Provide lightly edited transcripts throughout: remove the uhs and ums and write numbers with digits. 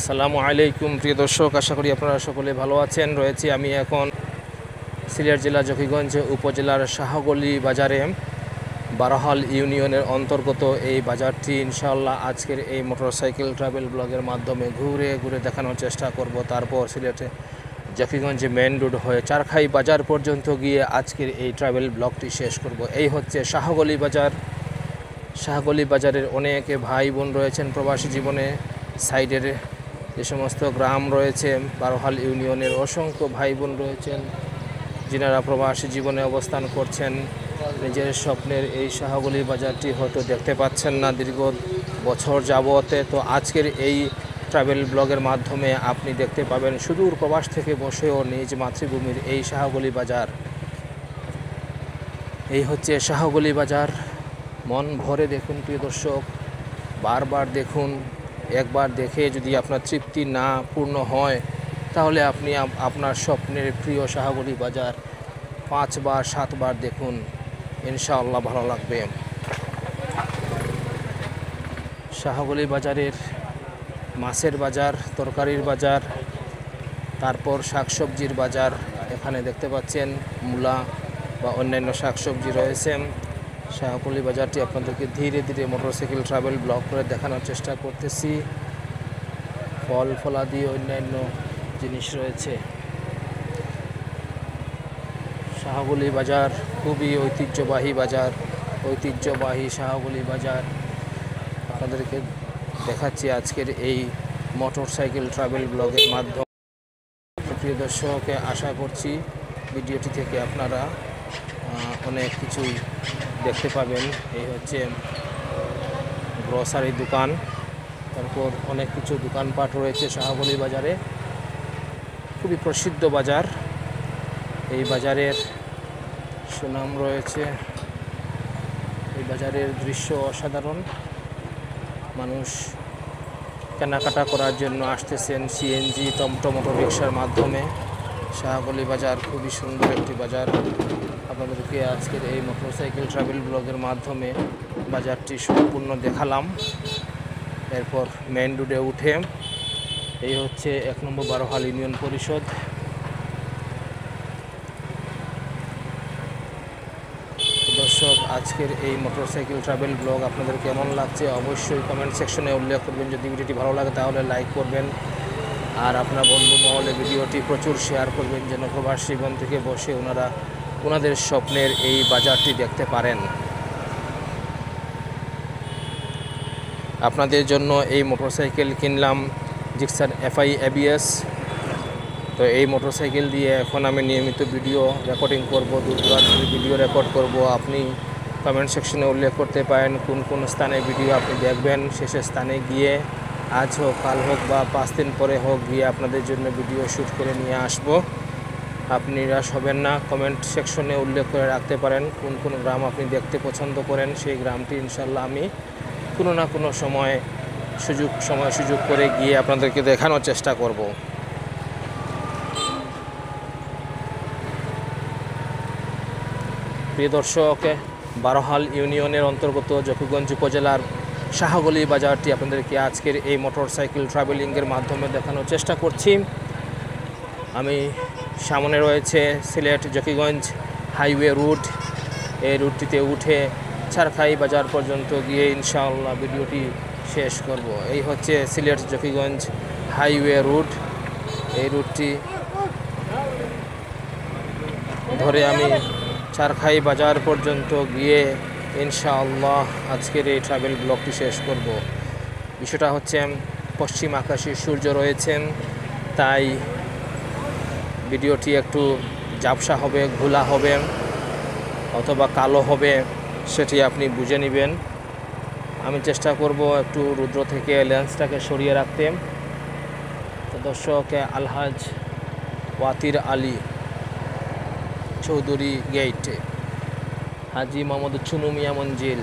আসসালামু আলাইকুম প্রিয় দর্শক, আশা করি আপনারা সকলে ভালো আছেন। রয়েছি আমি এখন সিলেট জেলা জকিগঞ্জ উপজেলার শাহগলি বাজারে, বারহাল ইউনিয়নের অন্তর্গত এই বাজারটি ইনশাআল্লাহ আজকের এই মোটরসাইকেল ট্রাভেল ব্লগের মাধ্যমে ঘুরে ঘুরে দেখানোর চেষ্টা করব। তারপর সিলেটে জকিগঞ্জে মেন রোড হয়ে চারখাই বাজার পর্যন্ত গিয়ে আজকের এই ট্রাভেল ব্লগটি শেষ করব। এই হচ্ছে শাহগলি বাজার। শাহগলি বাজারের অনেক ভাই বোন রয়েছেন প্রবাসী জীবনে। সাইডের যে সমস্ত গ্রাম রয়েছে বারহাল ইউনিয়নের অসংখ্য ভাই বোন রয়েছেন যিনারা প্রবাসী জীবনে অবস্থান করছেন। নিজের স্বপ্নের এই শাহগলি বাজারটি হয়তো দেখতে পাচ্ছেন না দীর্ঘ বছর যাবতে, তো আজকের এই ট্রাভেল ব্লগের মাধ্যমে আপনি দেখতে পাবেন সুদূর প্রবাস থেকে বসেও নিজ মাতৃভূমির এই শাহগলি বাজার। এই হচ্ছে শাহগলি বাজার। মন ভরে দেখুন প্রিয় দর্শক, বারবার দেখুন। একবার দেখে যদি আপনার তৃপ্তি না পূর্ণ হয় তাহলে আপনি আপনার স্বপ্নের প্রিয় শাহগলি বাজার 5 বার 7 বার দেখুন, ইনশাআল্লাহ ভালো লাগবে। শাহগলি বাজারের মাছের বাজার, তরকারির বাজার, তারপর শাকসবজির বাজার। এখানে দেখতে পাচ্ছেন মূলা বা অন্যান্য শাকসবজি রয়েছে। শাহগলি বাজারটি আপনাদেরকে ধীরে ধীরে মোটরসাইকেল ট্রাভেল ব্লগ করে দেখানোর চেষ্টা করতেছি। ফল ফলাদি অন্যান্য জিনিস রয়েছে। শাহগলি বাজার খুবই ঐতিহ্যবাহী বাজার, ঐতিহ্যবাহী শাহগলি বাজার আপনাদেরকে দেখাচ্ছি আজকের এই মোটরসাইকেল ট্রাভেল ব্লগের মাধ্যমে। প্রিয় দর্শককে আশা করছি ভিডিওটি থেকে আপনারা অনেক কিছুই দেখতে পাবেন। এই হচ্ছে গ্রসারি দোকান, তারপর অনেক কিছু দোকানপাট রয়েছে শাহগলি বাজারে। খুবই প্রসিদ্ধ বাজার, এই বাজারের সুনাম রয়েছে। এই বাজারের দৃশ্য অসাধারণ। মানুষ কেনাকাটা করার জন্য আসতেছেন সিএনজি, টমটম, অটো রিক্সার মাধ্যমে। শাহগলি বাজার খুবই সুন্দর একটি বাজার। আপনাদেরকে আজকের এই মোটরসাইকেল ট্রাভেল ব্লগের মাধ্যমে বাজারটি সম্পূর্ণ দেখালাম। এরপর মেইন রোডে উঠে এই হচ্ছে 1 নম্বর বারহাল ইউনিয়ন পরিষদ। দর্শক, আজকের এই মোটরসাইকেল ট্রাভেল ব্লগ আপনাদের কেমন লাগছে অবশ্যই কমেন্ট সেকশনে উল্লেখ করবেন। যদি ভিডিওটি ভালো লাগে তাহলে লাইক করবেন, আর আপনার বন্ধু মহলে ভিডিওটি প্রচুর শেয়ার করবেন যেন প্রবাসী জীবন থেকে বসে ওনাদের স্বপ্নের এই বাজারটি দেখতে পারেন। আপনাদের জন্য এই মোটরসাইকেল কিনলাম জিক্সার FI ABS। তো এই মোটরসাইকেল দিয়ে এখন আমি নিয়মিত ভিডিও রেকর্ডিং করব, দূরদূরান্তের ভিডিও রেকর্ড করব। আপনি কমেন্ট সেকশনে উল্লেখ করতে পারেন কোন কোন স্থানে ভিডিও আপনি দেখবেন। শেষের স্থানে গিয়ে আজ হোক, কাল হোক বা 5 দিন পরে হোক গিয়ে আপনাদের জন্য ভিডিও শ্যুট করে নিয়ে আসব। আপনি নিরাশ হবেন না। কমেন্ট সেকশনে উল্লেখ করে রাখতে পারেন কোন কোন গ্রাম আপনি দেখতে পছন্দ করেন। সেই গ্রামটি ইনশাল্লাহ আমি কোনো না কোনো সময় সুযোগ করে গিয়ে আপনাদেরকে দেখানোর চেষ্টা করব। প্রিয় দর্শক, বারহাল ইউনিয়নের অন্তর্গত জকিগঞ্জ উপজেলার শাহগলি বাজারটি আপনাদেরকে আজকের এই মোটরসাইকেল ট্রাভেলিংয়ের মাধ্যমে দেখানোর চেষ্টা করছি। আমি সামনে রয়েছে সিলেট জকিগঞ্জ হাইওয়ে রুট। এই রুটটিতে উঠে চারখাই বাজার পর্যন্ত গিয়ে ইনশাআল্লাহ ভিডিওটি শেষ করব। এই হচ্ছে সিলেট জকিগঞ্জ হাইওয়ে রুট। এই রুটটি ধরে আমি চারখাই বাজার পর্যন্ত গিয়ে ইনশাআল্লাহ আজকের এই ট্রাভেল ব্লগটি শেষ করব। বিষয়টা হচ্ছে পশ্চিম আকাশে সূর্য রয়েছেন, তাই ভিডিওটি একটু ঝাপসা হবে, ঘোলা হবে অথবা কালো হবে, সেটি আপনি বুঝে নেবেন। আমি চেষ্টা করব একটু রুদ্র থেকে লেন্সটাকে সরিয়ে রাখতে। তো দর্শক, আলহাজ ওয়াতির আলী চৌধুরী গেট, হাজি মোহাম্মদ চুনু মিয়া মঞ্জিল।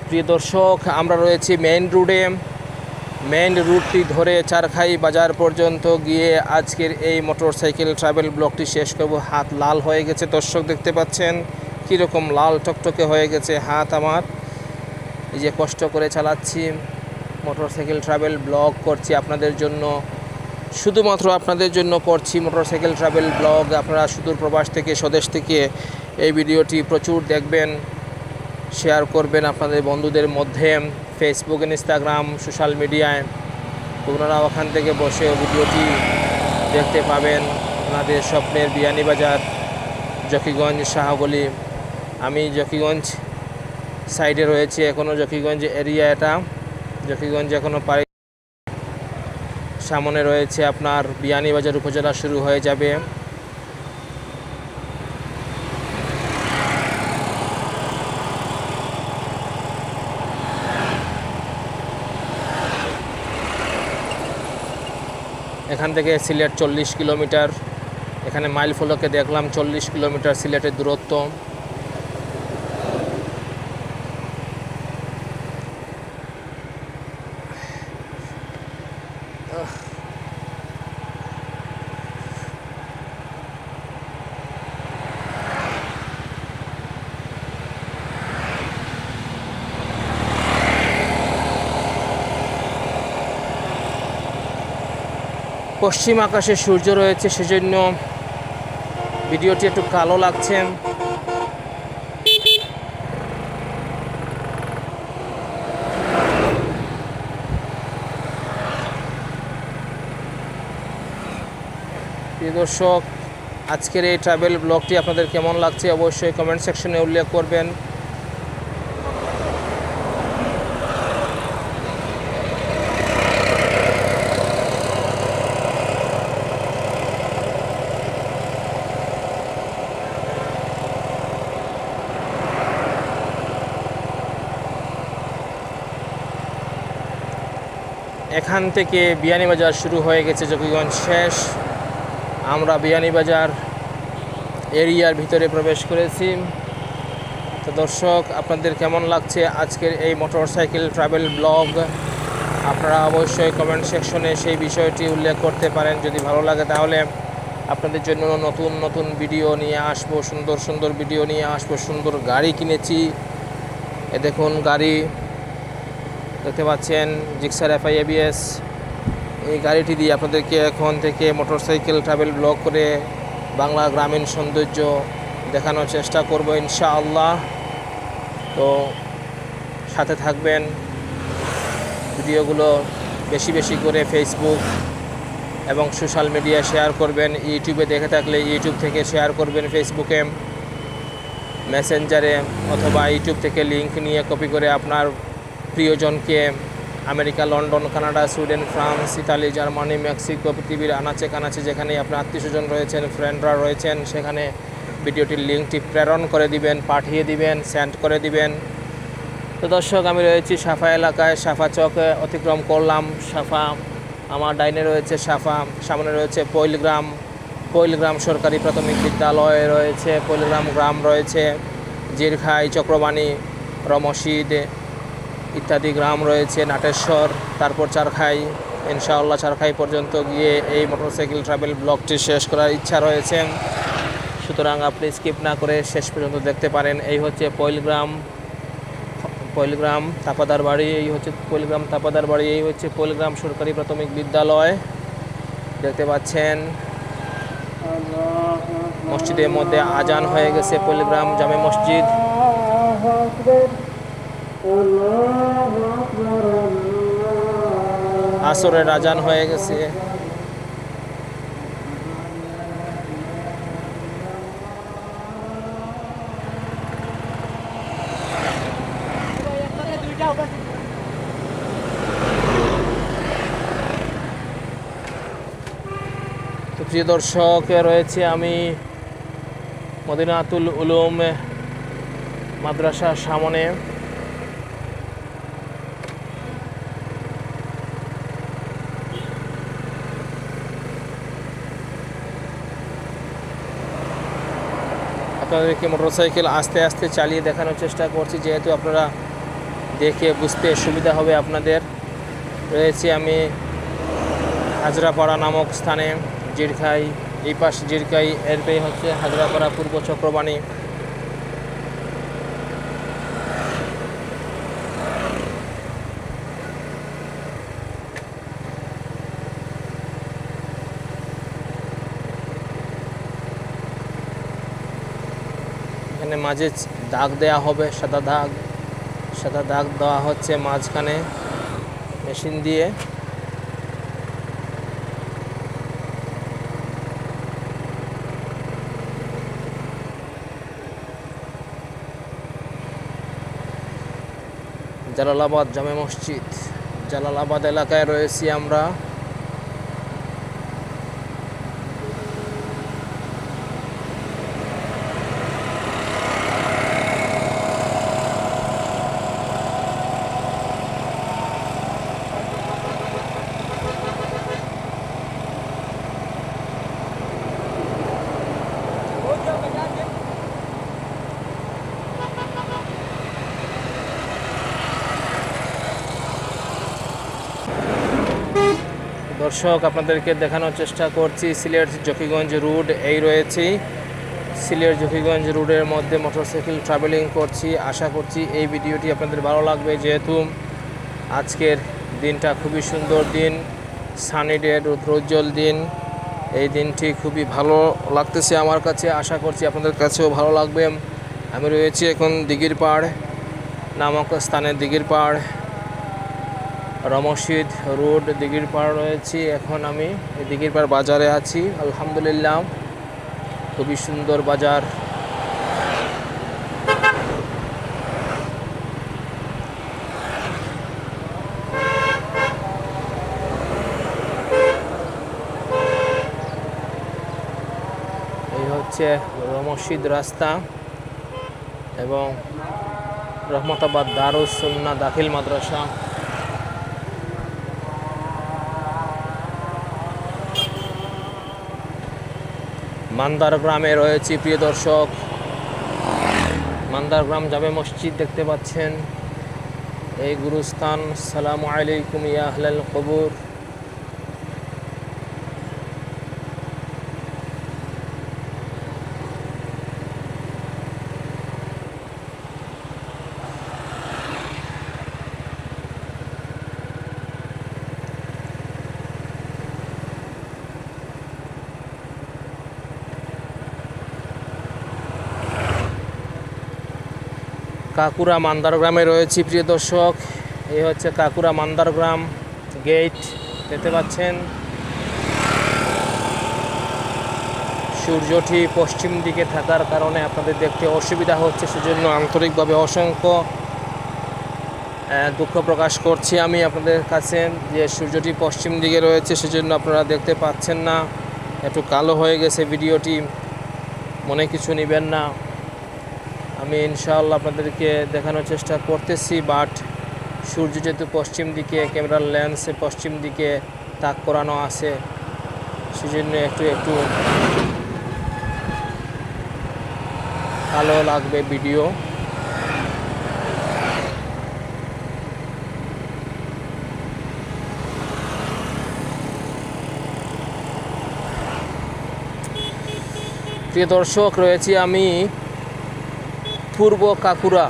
প্রিয় দর্শক, আমরা রয়েছি মেইন রোডে। মেইন রুটটি ধরে চারখাই বাজার পর্যন্ত গিয়ে আজকের এই মোটরসাইকেল ট্রাভেল ব্লগটি শেষ করব। হাত লাল হয়ে গেছে দর্শক, দেখতে পাচ্ছেন কীরকম লাল টকটকে হয়ে গেছে হাত আমার। এই যে কষ্ট করে চালাচ্ছি, মোটরসাইকেল ট্রাভেল ব্লগ করছি আপনাদের জন্য, শুধুমাত্র আপনাদের জন্য করছি মোটরসাইকেল ট্রাভেল ব্লগ। আপনারা সুদূর প্রবাস থেকে, স্বদেশ থেকে এই ভিডিওটি প্রচুর দেখবেন, শেয়ার করবেন আপনাদের বন্ধুদের মধ্যে, ফেসবুক, ইনস্টাগ্রাম, সোশ্যাল মিডিয়ায়। ওনারা ওখান থেকে বসে ভিডিওটি দেখতে পাবেন। আপনাদের স্বপ্নের বিয়ানীবাজার, জকিগঞ্জ, শাহগলি। আমি জকিগঞ্জ সাইডে রয়েছে এখনও, জকিগঞ্জ এরিয়া এটা, জকিগঞ্জ এখনও পারি। সামনে রয়েছে আপনার বিয়ানীবাজার উপজেলা শুরু হয়ে যাবে। এখান থেকে সিলেট 40 কিলোমিটার। এখানে মাইল ফলকে দেখলাম 40 কিলোমিটার সিলেটের দূরত্ব। পশ্চিম আকাশে সূর্য রয়েছে, সেজন্য ভিডিওটি একটু কালো লাগছে। প্রিয় দর্শক, আজকের এই ট্রাভেল ব্লগটি আপনাদের কেমন লাগছে অবশ্যই কমেন্ট সেকশনে উল্লেখ করবেন। এখান থেকে বিয়ানীবাজার শুরু হয়ে গেছে, জকিগঞ্জ শেষ। আমরা বিয়ানীবাজার এরিয়ার ভিতরে প্রবেশ করেছি। তো দর্শক, আপনাদের কেমন লাগছে আজকের এই মোটরসাইকেল ট্রাভেল ব্লগ? আপনারা অবশ্যই কমেন্ট সেকশনে সেই বিষয়টি উল্লেখ করতে পারেন। যদি ভালো লাগে তাহলে আপনাদের জন্য নতুন নতুন ভিডিও নিয়ে আসবো, সুন্দর সুন্দর ভিডিও নিয়ে আসবো। সুন্দর গাড়ি কিনেছি, এ দেখুন গাড়ি দেখতে পাচ্ছেন, জিক্সার FI ABS। এই গাড়িটি দিয়ে আপনাদেরকে এখন থেকে মোটরসাইকেল ট্রাভেল ব্লগ করে বাংলা গ্রামীণ সৌন্দর্য দেখানোর চেষ্টা করব ইনশাআল্লাহ। তো সাথে থাকবেন, ভিডিওগুলো বেশি বেশি করে ফেসবুক এবং সোশ্যাল মিডিয়া শেয়ার করবেন। ইউটিউবে দেখে থাকলে ইউটিউব থেকে শেয়ার করবেন, ফেসবুকে, মেসেঞ্জারে, অথবা ইউটিউব থেকে লিঙ্ক নিয়ে কপি করে আপনার প্রিয়জনকে America, London, Canada, Sweden, France, Italy, Germany, Mexico, পৃথিবীর আনাচে কানাচে যেখানে আপনার আত্মীয়স্বজন রয়েছেন, ফ্রেন্ডরা রয়েছেন, সেখানে ভিডিওটির লিঙ্কটি প্রেরণ করে দিবেন, পাঠিয়ে দিবেন, সেন্ড করে দিবেন। তো দর্শক, আমি রয়েছি সাফা এলাকায়, সাফা চক অতিক্রম করলাম। সাফা আমার ডাইনে রয়েছে সাফা, সামনে রয়েছে পৈলগ্রাম, পৈলগ্রাম সরকারি প্রাথমিক বিদ্যালয় রয়েছে, পৈলগ্রাম গ্রাম রয়েছে, জিরখাই, চক্রবাণী, রমশিদ ইত্যাদি গ্রাম রয়েছে, নাটেশ্বর, তারপর চারখাই। ইনশাআল্লাহ চারখাই পর্যন্ত গিয়ে এই মোটরসাইকেল ট্রাভেল ব্লগটি শেষ করার ইচ্ছা রয়েছে, সুতরাং আপনি স্কিপ না করে শেষ পর্যন্ত দেখতে পারেন। এই হচ্ছে পৈলগ্রাম, পৈলগ্রাম তাপাদার বাড়ি, এই হচ্ছে পৈলগ্রাম তাপাদার বাড়ি, এই হচ্ছে পৈলগ্রাম সরকারি প্রাথমিক বিদ্যালয় দেখতে পাচ্ছেন। মসজিদের মধ্যে আজান হয়ে গেছে, পৈলগ্রাম জামে মসজিদ। আসরের আজান হয়ে গেছে। তো প্রিয় দর্শক, রয়েছে আমি মদিনাতুল উলুম মাদ্রাসার সামনে। আপনাদেরকে মোটরসাইকেল আস্তে আস্তে চালিয়ে দেখানোর চেষ্টা করছি, যেহেতু আপনারা দেখে বুঝতে সুবিধা হবে আপনাদের। রয়েছি আমি হাজরাপাড়া নামক স্থানে, জিরখাই। এই পাশ জিরখাই, এরপরেই হচ্ছে হাজরাপাড়া পূর্ব চক্রবাণী। এখানে মাঝে দাগ দেয়া হবে, সাদা দাগ দেওয়া হচ্ছে মাঝখানে মেশিন দিয়ে। জালালাবাদ জামে মসজিদ, জালালাবাদ এলাকায় রয়েছি আমরা। দর্শক, আপনাদেরকে দেখানোর চেষ্টা করছি সিলেট জকিগঞ্জ রোড। এই রয়েছি সিলেট জকিগঞ্জ রোডের মধ্যে মোটরসাইকেল ট্রাভেলিং করছি। আশা করছি এই ভিডিওটি আপনাদের ভালো লাগবে, যেহেতু আজকের দিনটা খুবই সুন্দর দিন, সানি ডে, রৌদ্রোজ্জ্বল দিন। এই দিনটি খুবই ভালো লাগতেছে আমার কাছে, আশা করছি আপনাদের কাছেও ভালো লাগবে। আমি রয়েছি এখন দিঘির পাড় নামক স্থানে, দিঘির পাড় রমশিদ রোড, দিঘির পাড় রয়েছি এখন আমি। এই দিঘির পাড় বাজারে আছি, আলহামদুলিল্লাহ খুবই সুন্দর বাজার। এই হচ্ছে রমশিদ রাস্তা এবং রহমতাবাদ দারুস সুন্নাহ দাখিল মাদ্রাসা। মান্দার গ্রামে রয়েছি প্রিয় দর্শক। মান্দার গ্রাম জামে মসজিদ দেখতে পাচ্ছেন, এই গুরুস্থান। আসসালামু আলাইকুম ইয়া আহলাল কবুর। কাকুরা মান্দার গ্রামে রয়েছি প্রিয় দর্শক। এই হচ্ছে কাকুরা মান্দার গ্রাম গেট, দেখতে পাচ্ছেন। সূর্যটি পশ্চিম দিকে থাকার কারণে আপনাদের দেখতে অসুবিধা হচ্ছে, সেজন্য আন্তরিকভাবে অসংখ্য দুঃখ প্রকাশ করছি আমি আপনাদের কাছে যে সূর্যটি পশ্চিম দিকে রয়েছে, সেজন্য আপনারা দেখতে পাচ্ছেন না। একটু কালো হয়ে গেছে ভিডিওটি, মনে কিছু নেবেন না। আমি ইনশাআল্লাহ আপনাদেরকে দেখানোর চেষ্টা করতেছি, বাট সূর্য যেহেতু পশ্চিম দিকে, ক্যামেরার লেন্সে পশ্চিম দিকে তাক করানো আছে, সেজন্য একটু কালো লাগবে ভিডিও। প্রিয় দর্শক, রয়েছি আমি পূর্ব কাকুরা।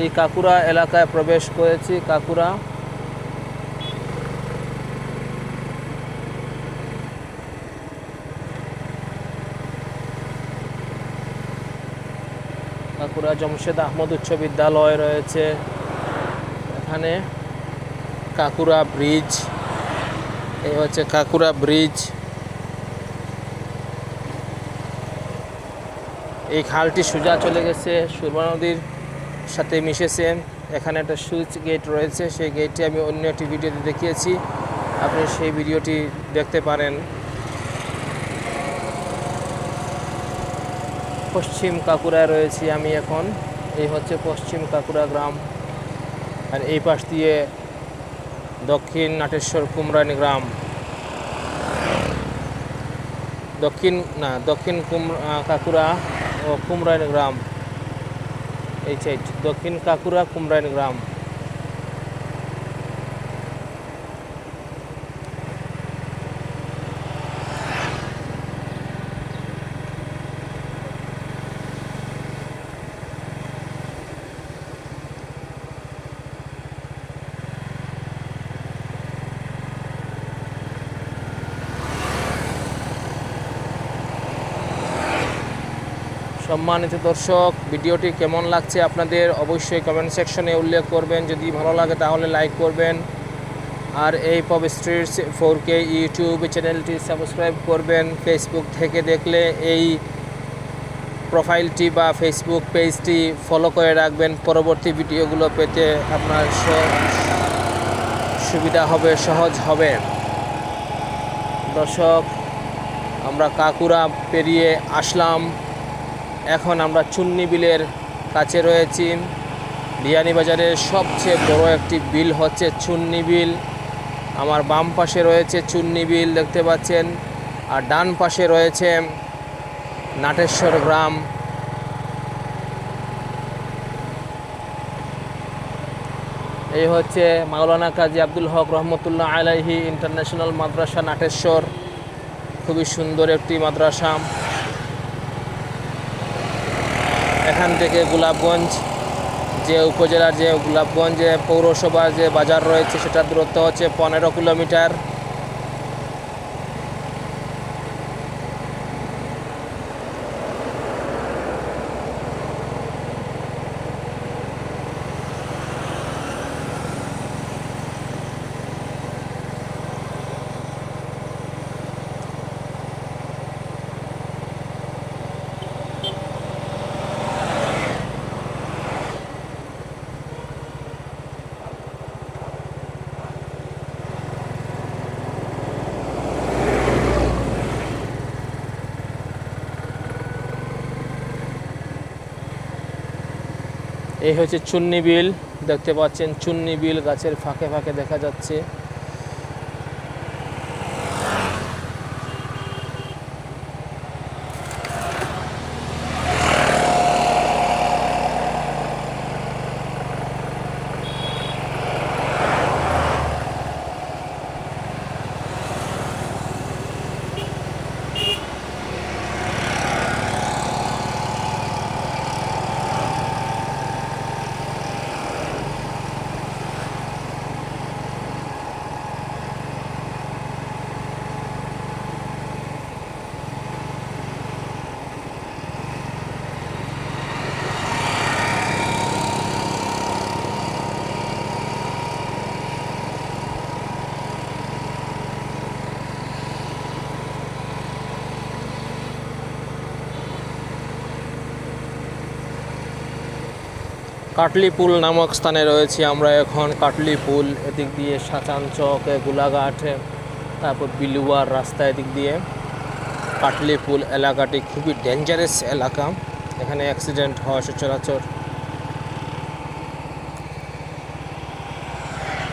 এই কাকুরা এলাকায় প্রবেশ করেছি। কাকুরা জমশেদ আহমদ উচ্চ বিদ্যালয় রয়েছে এখানে। কাকুরা ব্রিজ, এই হচ্ছে কাকুরা ব্রিজ। এই খালটি সোজা চলে গেছে সুরমা নদীর সাথে মিশেছে। এখানে একটা সুইচ গেট রয়েছে, সেই গেটটি আমি অন্য একটি ভিডিওতে দেখিয়েছি, আপনি সেই ভিডিওটি দেখতে পারেন। পশ্চিম কাকুরায় রয়েছি আমি এখন। এই হচ্ছে পশ্চিম কাকুরা গ্রাম, আর এই পাশ দিয়ে দক্ষিণ নাটেশ্বর কুমরানি গ্রাম। দক্ষিণ কাকুরা ও কুমরানি গ্রাম, এই সাইড দক্ষিণ কাকুরা কুমরানি গ্রাম। সম্মানিত দর্শক, ভিডিওটি কেমন লাগছে আপনাদের অবশ্যই কমেন্ট সেকশনে উল্লেখ করবেন। যদি ভালো লাগে তাহলে লাইক করবেন, আর এই পপ স্ট্রিটস 4K ইউটিউব চ্যানেলটি সাবস্ক্রাইব করবেন। ফেসবুক থেকে দেখলে এই প্রোফাইলটি বা ফেসবুক পেজটি ফলো করে রাখবেন। পরবর্তী ভিডিওগুলো পেতে আপনার সুবিধা হবে, সহজ হবে। দর্শক, আমরা কাকুরা পেরিয়ে আসলাম, এখন আমরা চুন্নি বিলের কাছে রয়েছি। বিয়ানীবাজারের সবচেয়ে বড় একটি বিল হচ্ছে চুন্নি বিল। আমার বাম পাশে রয়েছে চুন্নি বিল দেখতে পাচ্ছেন, আর ডান পাশে রয়েছে নাটেশ্বর গ্রাম। এই হচ্ছে মাওলানা কাজী আব্দুল হক রহমতুল্লাহ আলাইহি ইন্টারন্যাশনাল মাদ্রাসা নাটেশ্বর। খুবই সুন্দর একটি মাদ্রাসা। এখান থেকে গোলাপগঞ্জ যে উপজেলার যে গোলাপগঞ্জ পৌরসভার যে বাজার রয়েছে সেটার দূরত্ব হচ্ছে 15 কিলোমিটার। এই হচ্ছে চুন্নি বিল দেখতে পাচ্ছেন। চুন্নি বিল গাছের ফাঁকে ফাঁকে দেখা যাচ্ছে। কাটলিপুল নামক স্থানে রয়েছি আমরা এখন। কাটলিপুল, এদিক দিয়ে সাচান চক, গোলাঘাট, তারপর বিলুয়ার রাস্তা এদিক দিয়ে। কাটলিপুল এলাকাটি খুবই ডেঞ্জারাস এলাকা, এখানে অ্যাক্সিডেন্ট হয় সচরাচর।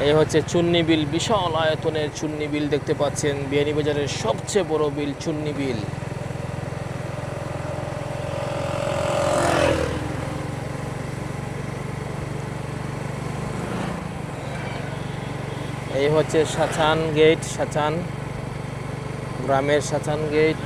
এই হচ্ছে চুন্নি বিল, বিশাল আয়তনের চুন্নি বিল দেখতে পাচ্ছেন। বিয়ানীবাজারের সবচেয়ে বড় বিল চুন্নি বিল। এই হচ্ছে সাচান গেট, সাচান গ্রামের সাচান গেট।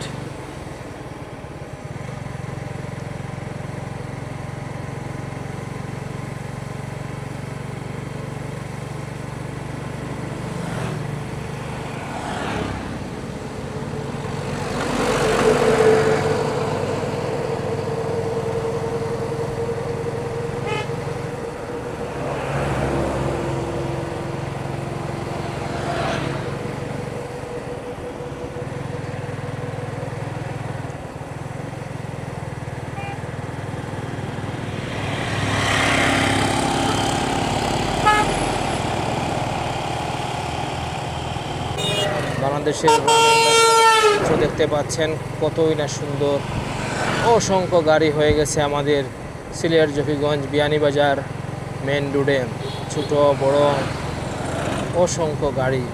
বাংলাদেশের গ্রামের দেখতে পাচ্ছেন কতই না সুন্দর। অসংখ্য গাড়ি হয়ে গেছে আমাদের সিলেট জকিগঞ্জ বিয়ানীবাজার মেন রোডে, ছোট বড় অসংখ্য গাড়ি।